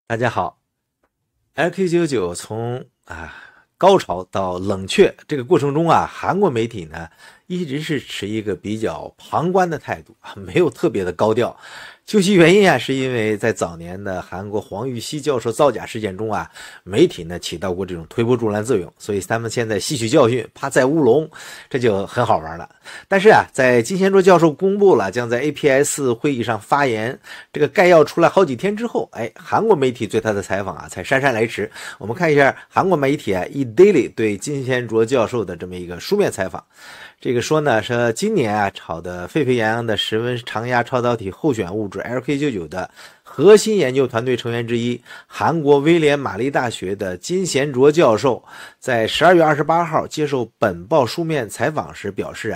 大家好，LQ99从高潮到冷却这个过程中韩国媒体呢一直是持一个比较旁观的态度没有特别的高调。究其原因是因为在早年的韩国黄玉熙教授造假事件中媒体呢起到过这种推波助澜作用，所以他们现在吸取教训，怕再乌龙，这就很好玩了。但是在金贤卓教授公布了将在 APS 会议上发言这个概要出来好几天之后，韩国媒体对他的采访才姗姗来迟。我们看一下韩国媒体eDaily 对金贤卓教授的这么一个书面采访。这个说呢，说今年炒得沸沸扬扬的室温常压超导体候选物质 LK99 的核心研究团队成员之一，韩国威廉玛丽大学的金贤卓教授，在12月28号接受本报书面采访时表示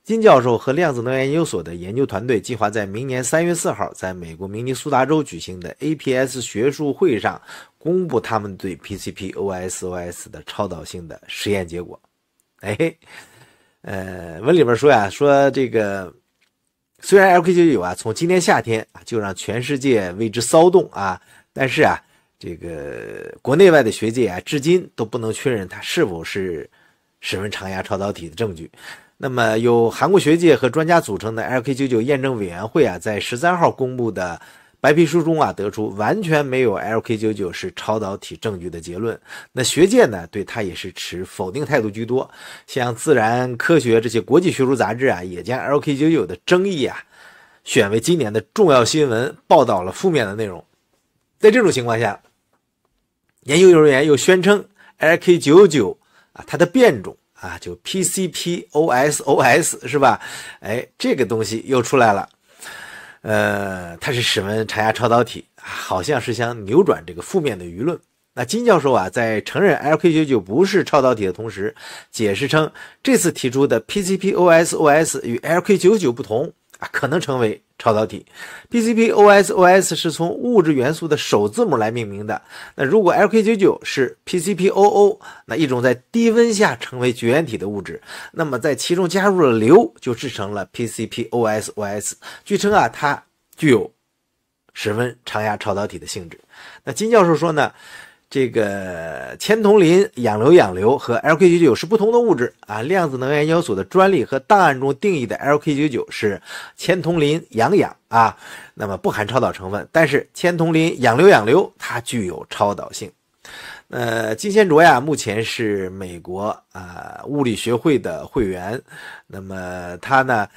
金教授和量子能源研究所的研究团队计划在明年3月4号在美国明尼苏达州举行的 APS 学术会上公布他们对 PCP-OS 的超导性的实验结果。文里边说这个虽然 LK99 从今年夏天就让全世界为之骚动但是这个国内外的学界至今都不能确认它是否是室温常压超导体的证据。那么由韩国学界和专家组成的 LK99 验证委员会在13号公布的白皮书中得出完全没有 LK99 是超导体证据的结论。那学界呢对它也是持否定态度居多，像自然科学这些国际学术杂志也将 LK99 的争议选为今年的重要新闻，报道了负面的内容。在这种情况下，研究人员又宣称 LK99 它的变种就 PCP-OS 是吧？这个东西又出来了。它是室温常压超导体，好像是想扭转这个负面的舆论。那金教授在承认 LK99 不是超导体的同时，解释称这次提出的 PCP-OS 与 LK99 不同可能成为超导体。PCP-OS 是从物质元素的首字母来命名的。那如果 LK99 是 PCP-OO， 那一种在低温下成为绝缘体的物质，那么在其中加入了硫，就制成了 PCP-OS。据称它具有室温常压超导体的性质。那金教授说呢，这个铅铜磷氧硫和 LK99 是不同的物质量子能源研究所的专利和档案中定义的 LK99 是铅铜磷氧那么不含超导成分，但是铅铜磷氧硫它具有超导性。金贤卓目前是美国物理学会的会员。那么他呢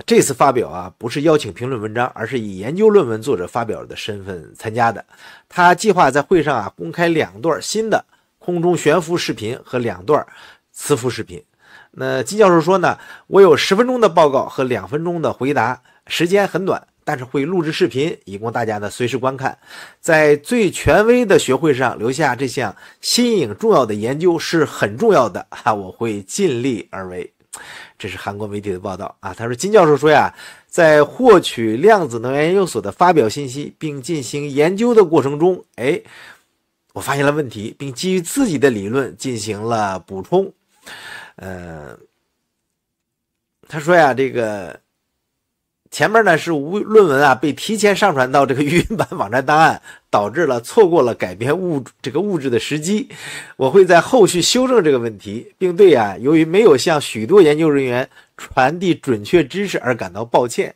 这次发表不是邀请评论文章，而是以研究论文作者发表的身份参加的。他计划在会上公开2段新的空中悬浮视频和2段磁浮视频。那金教授说呢，我有10分钟的报告和2分钟的回答，时间很短，但是会录制视频以供大家呢随时观看。在最权威的学会上留下这项新颖重要的研究是很重要的我会尽力而为。这是韩国媒体的报道他说金教授说在获取量子能源研究所的发表信息并进行研究的过程中我发现了问题，并基于自己的理论进行了补充。他说这个前面呢是论文被提前上传到这个语音版网站档案，导致了错过了改变这个物质的时机。我会在后续修正这个问题，并对由于没有向许多研究人员传递准确知识而感到抱歉。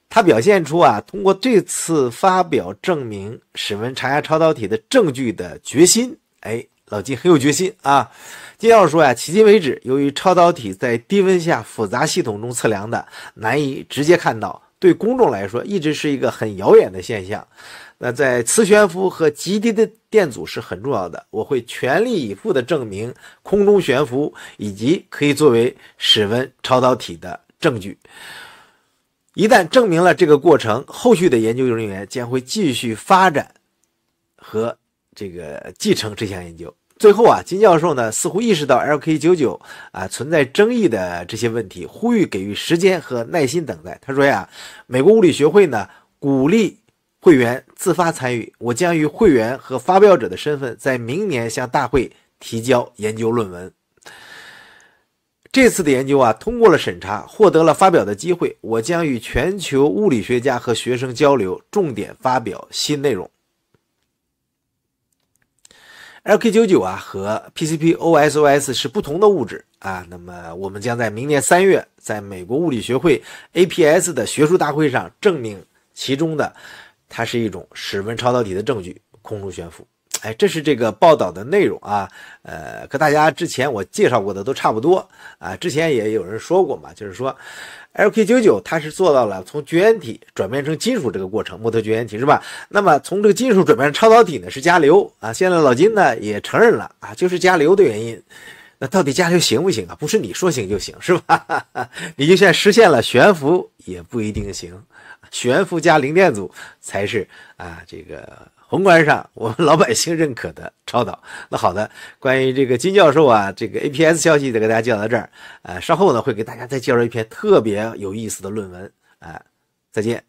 他表现出通过这次发表证明室温常压超导体的证据的决心。老金很有决心金教授说迄今为止，由于超导体在低温下复杂系统中测量的难以直接看到，对公众来说一直是一个很遥远的现象。那在磁悬浮和极低的电阻是很重要的，我会全力以赴地证明空中悬浮以及可以作为室温超导体的证据。一旦证明了这个过程，后续的研究人员将会继续发展和这个继承这项研究。最后金教授呢似乎意识到 LK99 存在争议的这些问题，呼吁给予时间和耐心等待。他说美国物理学会呢鼓励会员自发参与，我将以会员和发表者的身份在明年向大会提交研究论文。这次的研究通过了审查，获得了发表的机会，我将与全球物理学家和学生交流，重点发表新内容。LK99 啊和 PCP-OSOS 是不同的物质啊。那么我们将在明年3月在美国物理学会 APS 的学术大会上证明其中的它是一种室温超导体的证据，空中悬浮。哎，这是这个报道的内容啊。和大家之前我介绍过的都差不多啊。之前也有人说过嘛，就是说 LK99 它是做到了从绝缘体转变成金属这个过程，木头绝缘体是吧？那么从这个金属转变成超导体呢是加硫啊。现在老金呢也承认了啊，就是加硫的原因。那到底加硫行不行啊？不是你说行就行是吧？你就算实现了悬浮也不一定行，悬浮加零电阻才是啊这个宏观上我们老百姓认可的超导。那好的，关于这个金教授啊这个 APS 消息再给大家介绍到这儿，稍后呢会给大家再介绍一篇特别有意思的论文，再见。